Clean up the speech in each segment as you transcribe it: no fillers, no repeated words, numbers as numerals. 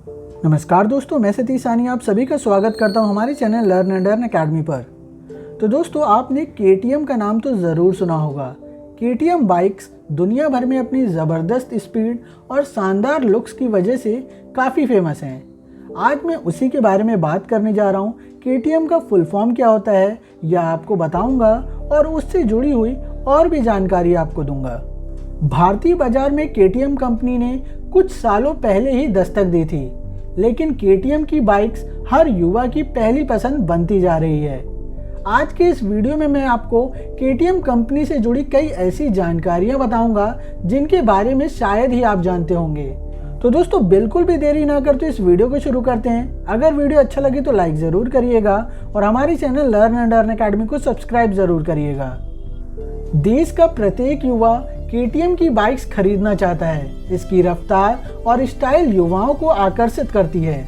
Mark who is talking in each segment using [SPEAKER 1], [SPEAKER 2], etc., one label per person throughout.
[SPEAKER 1] नमस्कार दोस्तों, मैं सतीश सानी आप सभी का स्वागत करता हूं हमारे channel learn and earn academy पर। तो दोस्तों, आपने KTM का नाम तो ज़रूर सुना होगा। KTM बाइक्स दुनिया भर में अपनी ज़बरदस्त स्पीड और शानदार लुक्स की वजह से काफ़ी फेमस हैं। आज मैं उसी के बारे में बात करने जा रहा हूँ। KTM का फुल फॉर्म क्या होता है यह आपको बताऊँगा और उससे जुड़ी हुई और भी जानकारी आपको दूंगा। भारतीय बाजार में KTM कंपनी ने कुछ सालों पहले ही दस्तक दी थी, लेकिन KTM की बाइक्स हर युवा की पहली पसंद बनती जा रही है। आज के इस वीडियो में मैं आपको KTM कंपनी से जुड़ी कई ऐसी जानकारियां बताऊंगा जिनके बारे में शायद ही आप जानते होंगे। तो दोस्तों, बिल्कुल भी देरी ना करते इस वीडियो को शुरू करते हैं। अगर वीडियो अच्छा लगे तो लाइक ज़रूर करिएगा और हमारे channel learn and earn academy को सब्सक्राइब ज़रूर करिएगा। देश का प्रत्येक युवा KTM की बाइक्स खरीदना चाहता है। इसकी रफ्तार और स्टाइल युवाओं को आकर्षित करती है।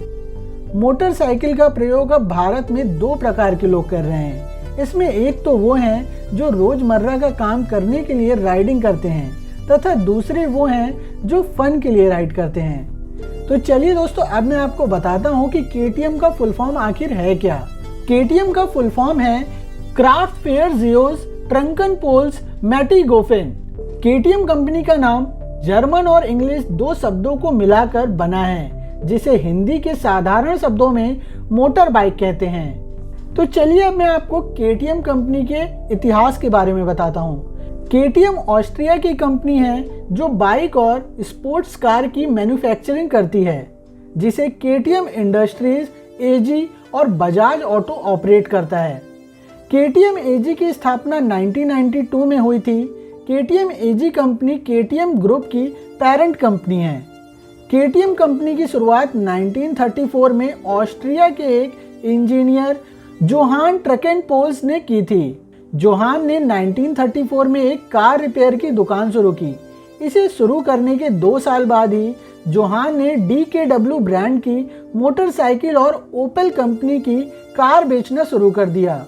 [SPEAKER 1] मोटरसाइकिल का प्रयोग अब भारत में दो प्रकार के लोग कर रहे हैं। इसमें एक तो वो हैं जो रोजमर्रा का काम करने के लिए राइडिंग करते हैं तथा दूसरे वो हैं जो फन के लिए राइड करते हैं। तो चलिए दोस्तों, अब मैं आपको बताता हूँ कि KTM का फुल फॉर्म आखिर है क्या। KTM का फुल फॉर्म है क्राफ्टफेयर जियोस ट्रंकनपोल्स मैटिगोफेन। KTM कंपनी का नाम जर्मन और इंग्लिश दो शब्दों को मिलाकर बना है, जिसे हिंदी के साधारण शब्दों में मोटर बाइक कहते हैं। तो चलिए अब मैं आपको KTM कंपनी के इतिहास के बारे में बताता हूँ। KTM ऑस्ट्रिया की कंपनी है जो बाइक और स्पोर्ट्स कार की मैन्युफैक्चरिंग करती है, जिसे KTM इंडस्ट्रीज AG और बजाज ऑटो ऑपरेट करता है। KTM AG की स्थापना 1992 में हुई थी। KTM AG company KTM group की पेरेंट कंपनी है। KTM कंपनी की शुरुआत 1934 में ऑस्ट्रिया के एक इंजीनियर जोहान ट्रकेनपोल्स ने की थी। जोहान ने 1934 में एक कार रिपेयर की दुकान शुरू की। इसे शुरू करने के 2 साल बाद ही जोहान ने DKW ब्रांड की मोटरसाइकिल और ओपेल कंपनी की कार बेचना शुरू कर दिया।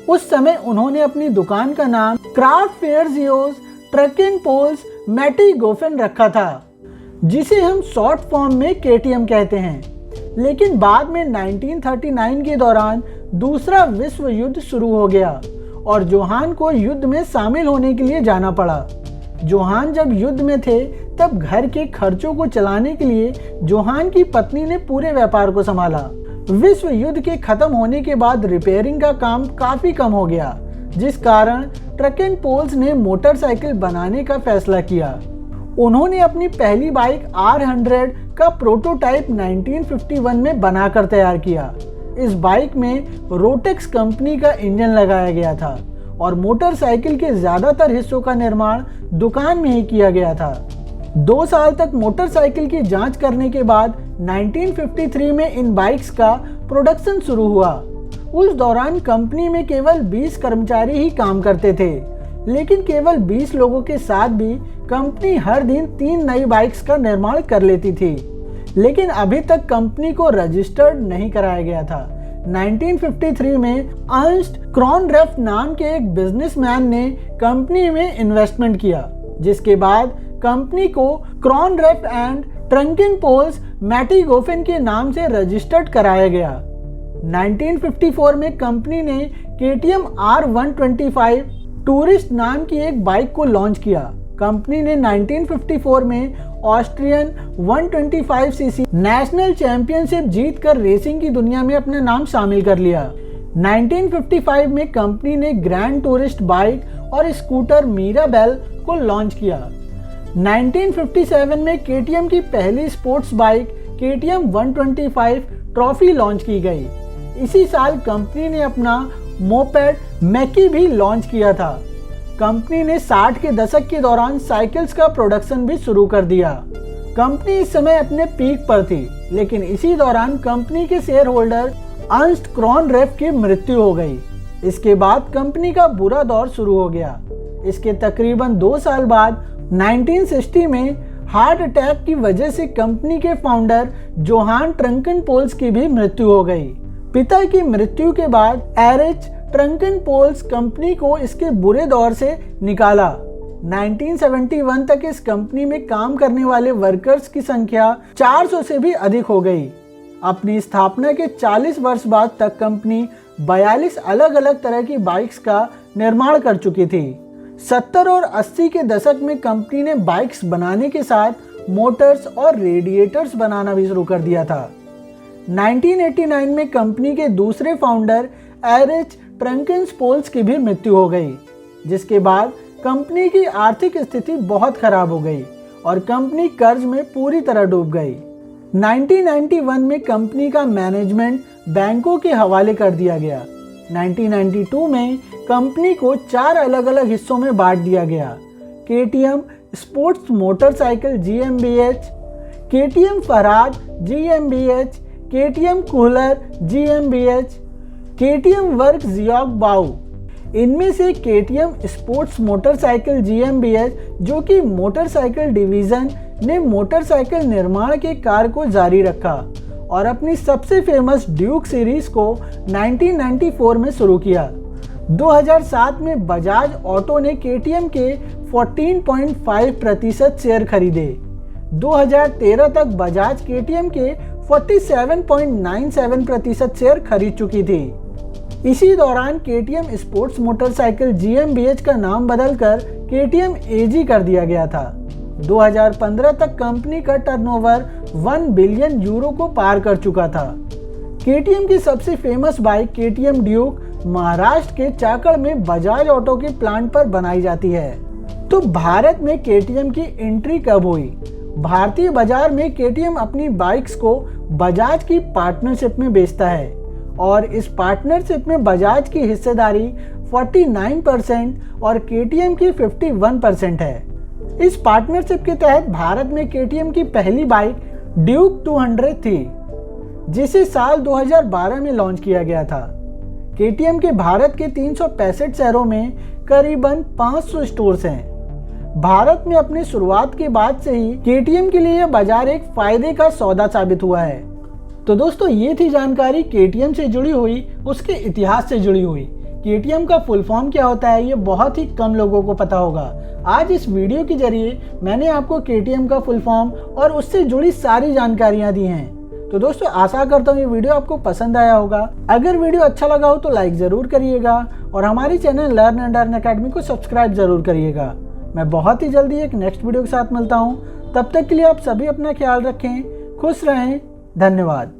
[SPEAKER 1] उस समय उन्होंने अपनी दुकान का नाम क्राफ्टफेयर जियोस ट्रकेनपोल्स मैटिगोफेन रखा था, जिसे हम शॉर्ट फॉर्म में KTM कहते हैं। लेकिन बाद में 1939 के दौरान दूसरा विश्व युद्ध शुरू हो गया और जोहान को युद्ध में शामिल होने के लिए जाना पड़ा। जोहान जब युद्ध में थे तब घर के खर्चों को चलाने के लिए जोहान की पत्नी ने पूरे व्यापार को संभाला। विश्व युद्ध के खत्म होने के बाद रिपेयरिंग का काम काफी कम हो गया, जिस कारण ट्रकेनपोल्स ने मोटरसाइकिल बनाने का फैसला किया। उन्होंने अपनी पहली बाइक R100 का प्रोटोटाइप 1951 में बनाकर तैयार किया। इस बाइक में रोटेक्स कंपनी का इंजन लगाया गया था और मोटरसाइकिल के ज्यादातर हिस्सों का निर्माण दुकान में ही किया गया था। 2 साल तक मोटरसाइकिल की जांच करने के बाद 1953 में इन बाइक्स का प्रोडक्शन शुरू हुआ। उस दौरान कंपनी में केवल 20 कर्मचारी ही काम करते थे, लेकिन केवल 20 लोगों के साथ भी कंपनी हर दिन 3 नई बाइक्स का निर्माण कर लेती थी। लेकिन अभी तक कंपनी को रजिस्टर्ड नहीं कराया गया था। 1953 में अर्नस्ट क्रॉनरेफ नाम के एक बिजनेसमैन ने कंपनी में इन्वेस्टमेंट किया, जिसके बाद कंपनी को क्रॉनरेफ एंड ट्रंकेनपोल्स मैटिगोफेन के नाम से रजिस्टर्ड कराया गया। 1954 में कंपनी ने KTM R125 टूरिस्ट नाम की एक बाइक को लॉन्च किया। कंपनी ने 1954 में ऑस्ट्रियन 125cc नेशनल चैंपियनशिप जीतकर रेसिंग की दुनिया में अपना नाम शामिल कर लिया। 1955 में कंपनी ने ग्रैंड टूरिस्ट बाइक और स्कूटर मिराबेल को लॉन्च किया। 1957 में KTM की पहली sports bike KTM 125 trophy launch की गई। इसी साल कंपनी ने अपना मोपेड मैकी भी लॉन्च किया था। कंपनी ने 60 के दशक के दौरान साइकिल्स का प्रोडक्शन भी शुरू कर दिया। कंपनी इस समय अपने पीक पर थी, लेकिन इसी दौरान कंपनी के शेयर होल्डर अर्नस्ट क्रॉनरेफ की मृत्यु हो गई। इसके बाद कंपनी का बुरा दौर शुरू हो गया। इसके तकरीबन 2 साल बाद 1960 में हार्ट अटैक की वजह से कंपनी के फाउंडर जोहान ट्रंकेनपोल्स की भी मृत्यु हो गई। पिता की मृत्यु के बाद एरिच ट्रंकेनपोल्स कंपनी को इसके बुरे दौर से निकाला। 1971 तक इस कंपनी में काम करने वाले वर्कर्स की संख्या 400 से भी अधिक हो गई। अपनी स्थापना के 40 वर्ष बाद तक कंपनी 42 अलग अलग तरह की बाइक्स का निर्माण कर चुकी थी। 70 और 80 के दशक में कंपनी ने बाइक्स बनाने के साथ मोटर्स और रेडिएटर्स बनाना भी शुरू कर दिया था। 1989 में कंपनी के दूसरे फाउंडर एरिच ट्रंकेनस्पोल्स की भी मृत्यु हो गई, जिसके बाद कंपनी की आर्थिक स्थिति बहुत खराब हो गई और कंपनी कर्ज में पूरी तरह डूब गई। 1991 में कंपनी का मैनेजमेंट बैंकों के हवाले कर दिया गया। 1992 में कंपनी को 4 अलग अलग हिस्सों में बांट दिया गया। KTM sports motorcycle GmbH, KTM फरहाद GmbH, केटीएम कूलर GmbH, केटीएम वर्क जियोंगबाओ। इनमें से केटीएम स्पोर्ट्स मोटरसाइकिल GmbH, जो कि मोटरसाइकिल डिवीज़न ने मोटरसाइकिल निर्माण के कार्य को जारी रखा और अपनी सबसे फेमस ड्यूक सीरीज को 1994 में शुरू किया। 2007 में बजाज ऑटो ने केटीएम के 14.5% शेयर खरीदे। 2013 तक बजाज केटीएम के 47.97% शेयर खरीद चुकी थी। इसी दौरान केटीएम स्पोर्ट्स मोटरसाइकिल GmbH का नाम बदलकर केटीएम AG कर दिया गया था। 2015 तक कंपनी का टर्नओवर 1 बिलियन यूरो को पार कर चुका था। केटीएम की सबसे famous bike KTM Duke Maharashtra के चाकड़ में बजाज ऑटो के प्लांट पर बनाई जाती है। तो भारत में केटीएम की एंट्री कब हुई? भारतीय बाजार में केटीएम अपनी बाइक्स को बजाज की पार्टनरशिप में बेचता है और इस पार्टनरशिप में बजाज की हिस्सेदारी 49% और केटीएम की 51% है। इस पार्टनरशिप के तहत भारत में केटीएम की पहली बाइक ड्यूक 200 थी, जिसे साल 2012 में लॉन्च किया गया था। केटीएम के भारत के 365 शहरों में करीबन 500 स्टोर्स हैं। भारत में अपनी शुरुआत के बाद से ही केटीएम के लिए यह बाजार एक फायदे का सौदा साबित हुआ है। तो दोस्तों, ये थी जानकारी केटीएम से जुड़ी हुई, उसके इतिहास से जुड़ी हुई। केटीएम का फुल फॉर्म क्या होता है ये बहुत ही कम लोगों को पता होगा। आज इस वीडियो के जरिए मैंने आपको केटीएम का फुल फॉर्म और उससे जुड़ी सारी जानकारियां दी हैं। तो दोस्तों, आशा करता हूँ ये वीडियो आपको पसंद आया होगा। अगर वीडियो अच्छा लगा हो तो लाइक ज़रूर करिएगा और हमारे channel learn and earn academy को सब्सक्राइब ज़रूर करिएगा। मैं बहुत ही जल्दी एक नेक्स्ट वीडियो के साथ मिलता हूँ। तब तक के लिए आप सभी अपना ख्याल रखें, खुश रहें। धन्यवाद।